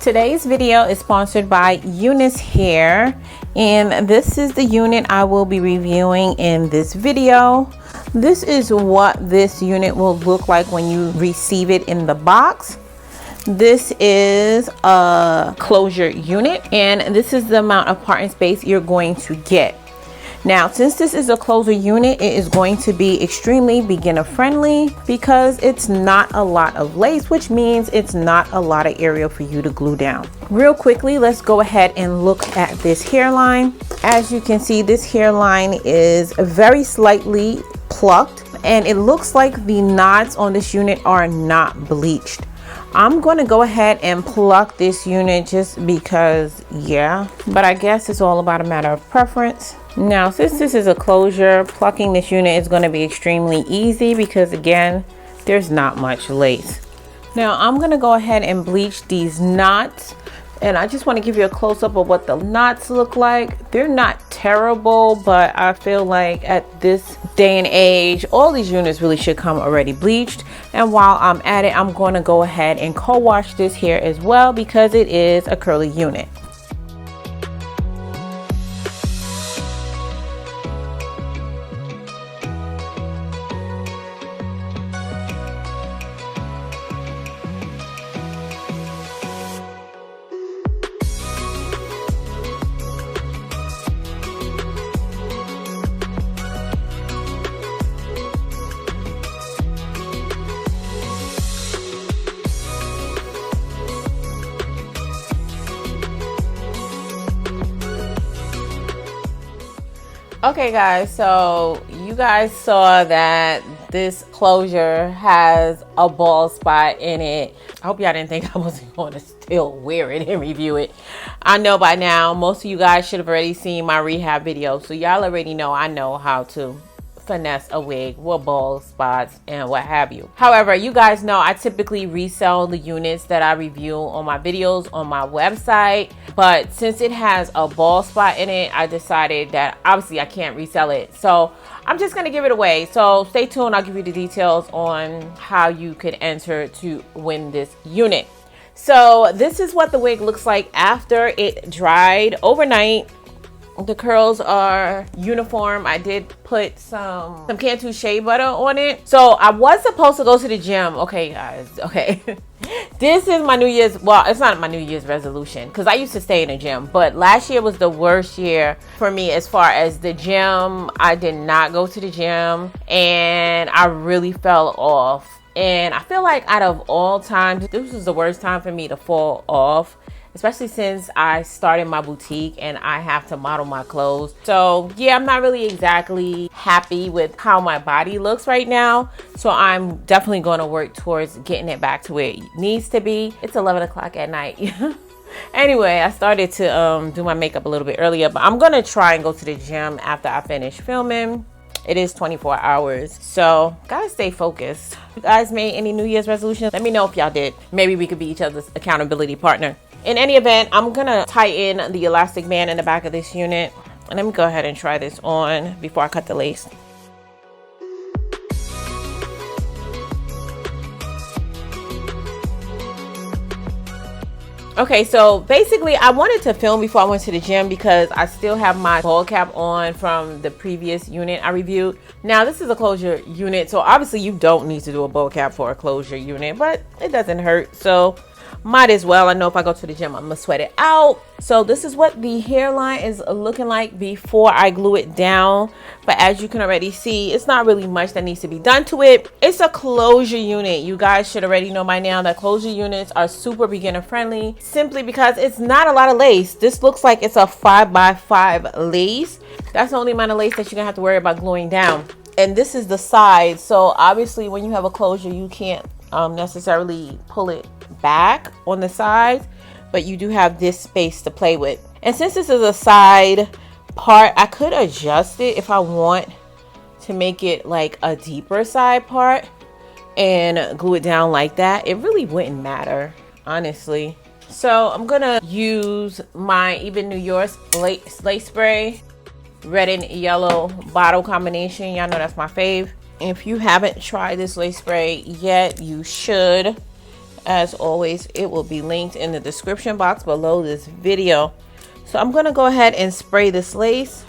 Today's video is sponsored by UNiceHair, and this is the unit I will be reviewing in this video. This is what this unit will look like when you receive it in the box. This is a closure unit, and this is the amount of part and space you're going to get. Now, since this is a closure unit, it is going to be extremely beginner friendly because it's not a lot of lace, which means it's not a lot of area for you to glue down. Real quickly, let's go ahead and look at this hairline. As you can see, this hairline is very slightly plucked, and it looks like the knots on this unit are not bleached. I'm going to go ahead and pluck this unit just because, yeah, but I guess it's all about a matter of preference. Now, since this is a closure, plucking this unit is going to be extremely easy because, again, there's not much lace. Now, I'm going to go ahead and bleach these knots, and I just want to give you a close-up of what the knots look like. They're not terrible, but I feel like at this day and age, all these units really should come already bleached. And while I'm at it, I'm going to go ahead and co-wash this hair as well because it is a curly unit. Okay guys, so you guys saw that this closure has a bald spot in it. I hope y'all didn't think I wasn't going to still wear it and review it. I know by now most of you guys should have already seen my rehab video, so y'all already know I know how to finesse a wig with bald spots and what have you. However, you guys know I typically resell the units that I review on my videos on my website, but since it has a bald spot in it, I decided that obviously I can't resell it, so I'm just gonna give it away. So stay tuned, I'll give you the details on how you could enter to win this unit. So this is what the wig looks like after it dried overnight. The curls are uniform. I did put some Cantu shea butter on it. So I was supposed to go to the gym. Okay, guys. Okay. This is my New Year's. Well, it's not my New Year's resolution because I used to stay in the gym. But last year was the worst year for me as far as the gym. I did not go to the gym and I really fell off. And I feel like out of all times, this was the worst time for me to fall off. Especially since I started my boutique and I have to model my clothes. So yeah, I'm not really exactly happy with how my body looks right now. So I'm definitely going to work towards getting it back to where it needs to be. It's 11 o'clock at night. Anyway, I started to do my makeup a little bit earlier, but I'm going to try and go to the gym after I finish filming. It is 24 hours, so gotta stay focused. You guys made any New Year's resolutions? Let me know if y'all did. Maybe we could be each other's accountability partner. In any event, I'm gonna tighten the elastic band in the back of this unit. And let me go ahead and try this on before I cut the lace. Okay, so basically I wanted to film before I went to the gym because I still have my bald cap on from the previous unit I reviewed. Now this is a closure unit, so obviously you don't need to do a bald cap for a closure unit, but it doesn't hurt, so might as well. I know if I go to the gym I'm gonna sweat it out. So this is what the hairline is looking like before I glue it down, but as you can already see, it's not really much that needs to be done to it. It's a closure unit. You guys should already know by now that closure units are super beginner friendly simply because it's not a lot of lace. This looks like it's a 5x5 lace. That's the only amount of lace that you're gonna have to worry about gluing down. And this is the side, so obviously when you have a closure you can't necessarily pull it back on the sides, but you do have this space to play with. And since this is a side part, I could adjust it if I want to make it like a deeper side part and glue it down like that. It really wouldn't matter, honestly. So I'm gonna use my Even New York lace spray, red and yellow bottle combination. Y'all know that's my fave. If you haven't tried this lace spray yet, you should. As always, it will be linked in the description box below this video. So I'm gonna go ahead and spray this lace.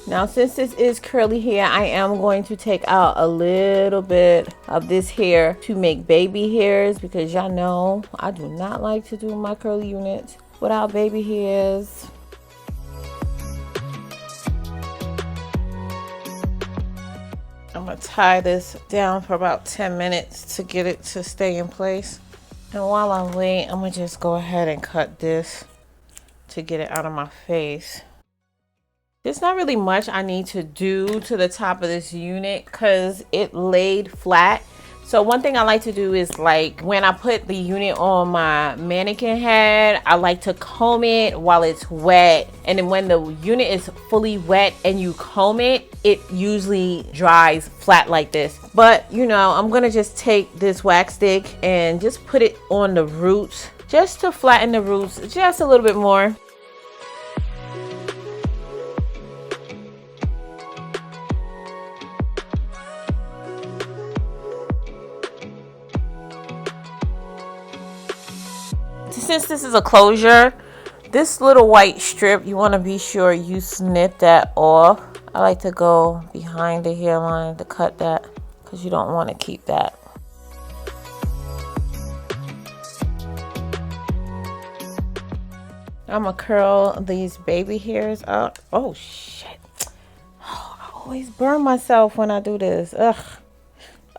Now, since this is curly hair, I am going to take out a little bit of this hair to make baby hairs, because y'all know I do not like to do my curly units without baby hairs. I'm gonna tie this down for about 10 minutes to get it to stay in place. And while I wait, I'm gonna just go ahead and cut this to get it out of my face. There's not really much I need to do to the top of this unit because it laid flat. So one thing I like to do is, like, when I put the unit on my mannequin head, I like to comb it while it's wet. And then when the unit is fully wet and you comb it, it usually dries flat like this. But, you know, I'm gonna just take this wax stick and just put it on the roots, just to flatten the roots just a little bit more. Since this is a closure, this little white strip, you want to be sure you snip that off. I like to go behind the hairline to cut that because you don't want to keep that. I'm gonna curl these baby hairs up. Oh shit. Oh, I always burn myself when I do this. Ugh.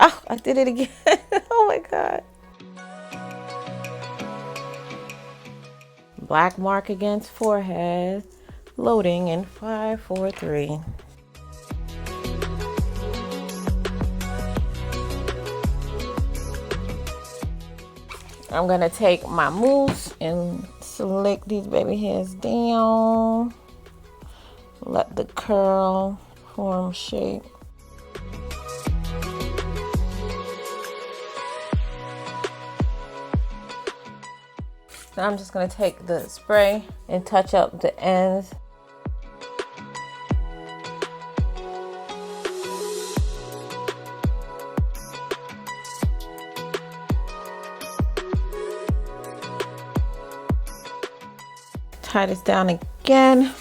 Oh, I did it again. Oh my God. Black mark against forehead, loading in 5, 4, 3. I'm gonna take my mousse and slick these baby hairs down. Let the curl form shape. Now I'm just going to take the spray and touch up the ends. Tie this down again.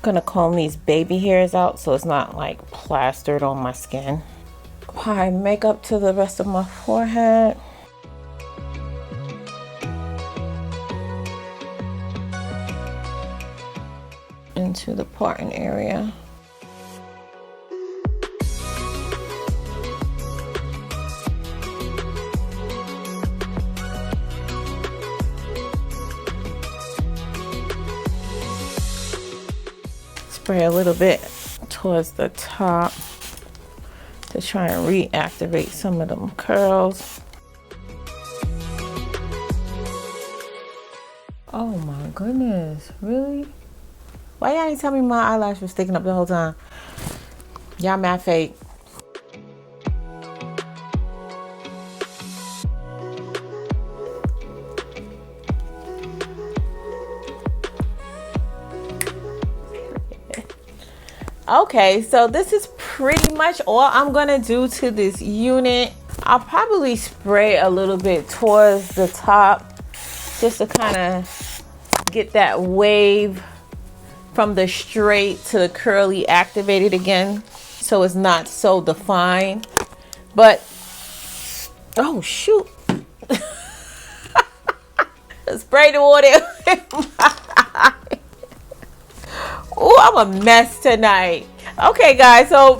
Gonna comb these baby hairs out so it's not like plastered on my skin. Apply makeup to the rest of my forehead. Into the parting area. Spray a little bit towards the top to try and reactivate some of them curls. Oh my goodness, really? Why y'all didn't tell me my eyelash was sticking up the whole time? Y'all mad fake. Okay, so this is pretty much all I'm gonna do to this unit. I'll probably spray a little bit towards the top just to kind of get that wave from the straight to the curly activated again, so it's not so defined. But oh shoot. Spray the water. Oh, I'm a mess tonight. Okay guys, so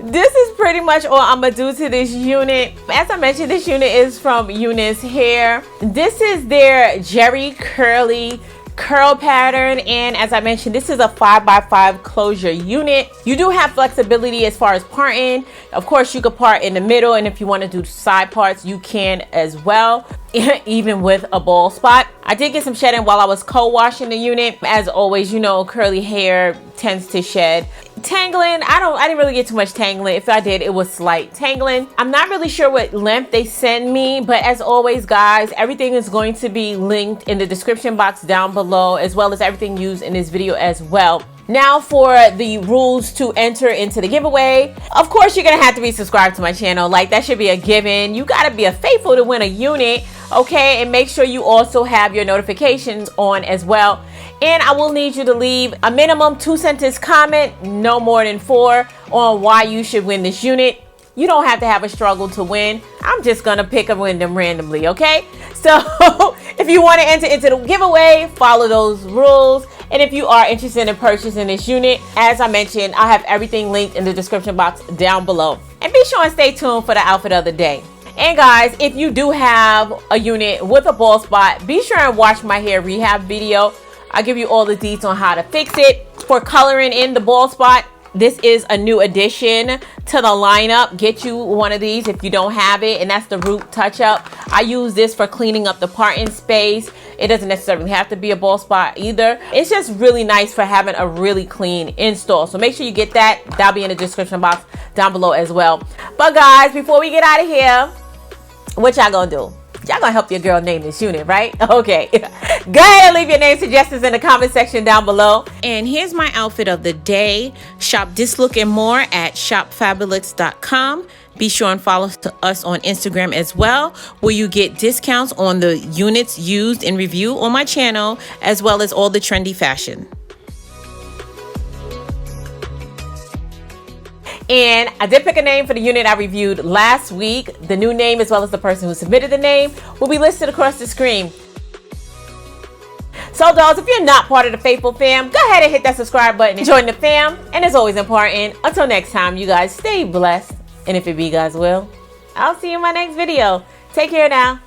this is pretty much all I'm gonna do to this unit. As I mentioned, this unit is from UNiceHair. This is their Jerry Curly curl pattern, and as I mentioned, this is a 5x5 closure unit. You do have flexibility as far as parting. Of course, you could part in the middle, and if you want to do side parts, you can as well, even with a bald spot. I did get some shedding while I was co-washing the unit. As always, you know, curly hair tends to shed. Tangling, I didn't really get too much tangling. If I did, it was slight tangling. I'm not really sure what length they send me, but as always, guys, everything is going to be linked in the description box down below, as well as everything used in this video as well. Now for the rules to enter into the giveaway. Of course, you're gonna have to be subscribed to my channel. Like, that should be a given. You gotta be a faithful to win a unit, okay? And make sure you also have your notifications on as well. And I will need you to leave a minimum 2-sentence comment, no more than 4, on why you should win this unit. You don't have to have a struggle to win. I'm just gonna pick and win them randomly, okay? So if you want to enter into the giveaway, follow those rules. And if you are interested in purchasing this unit, as I mentioned, I have everything linked in the description box down below. And be sure and stay tuned for the outfit of the day. And guys, if you do have a unit with a bald spot, be sure and watch my hair rehab video. I'll give you all the deets on how to fix it. For coloring in the bald spot, this is a new addition to the lineup. Get you one of these if you don't have it, and that's the root touch up. I use this for cleaning up the parting space. It doesn't necessarily have to be a bald spot either. It's just really nice for having a really clean install. So make sure you get that. That'll be in the description box down below as well. But guys, before we get out of here, what y'all gonna do? Y'all gonna help your girl name this unit, right? Okay. Go ahead and leave your name suggestions in the comment section down below. And here's my outfit of the day. Shop this look and more at shopfabulous.com. Be sure and follow us on Instagram as well, where you get discounts on the units used in review on my channel, as well as all the trendy fashion. And I did pick a name for the unit I reviewed last week. The new name, as well as the person who submitted the name, will be listed across the screen. So dolls, if you're not part of the Faithful fam, go ahead and hit that subscribe button and join the fam. And as always important, until next time, you guys stay blessed. And if it be God's will, I'll see you in my next video. Take care now.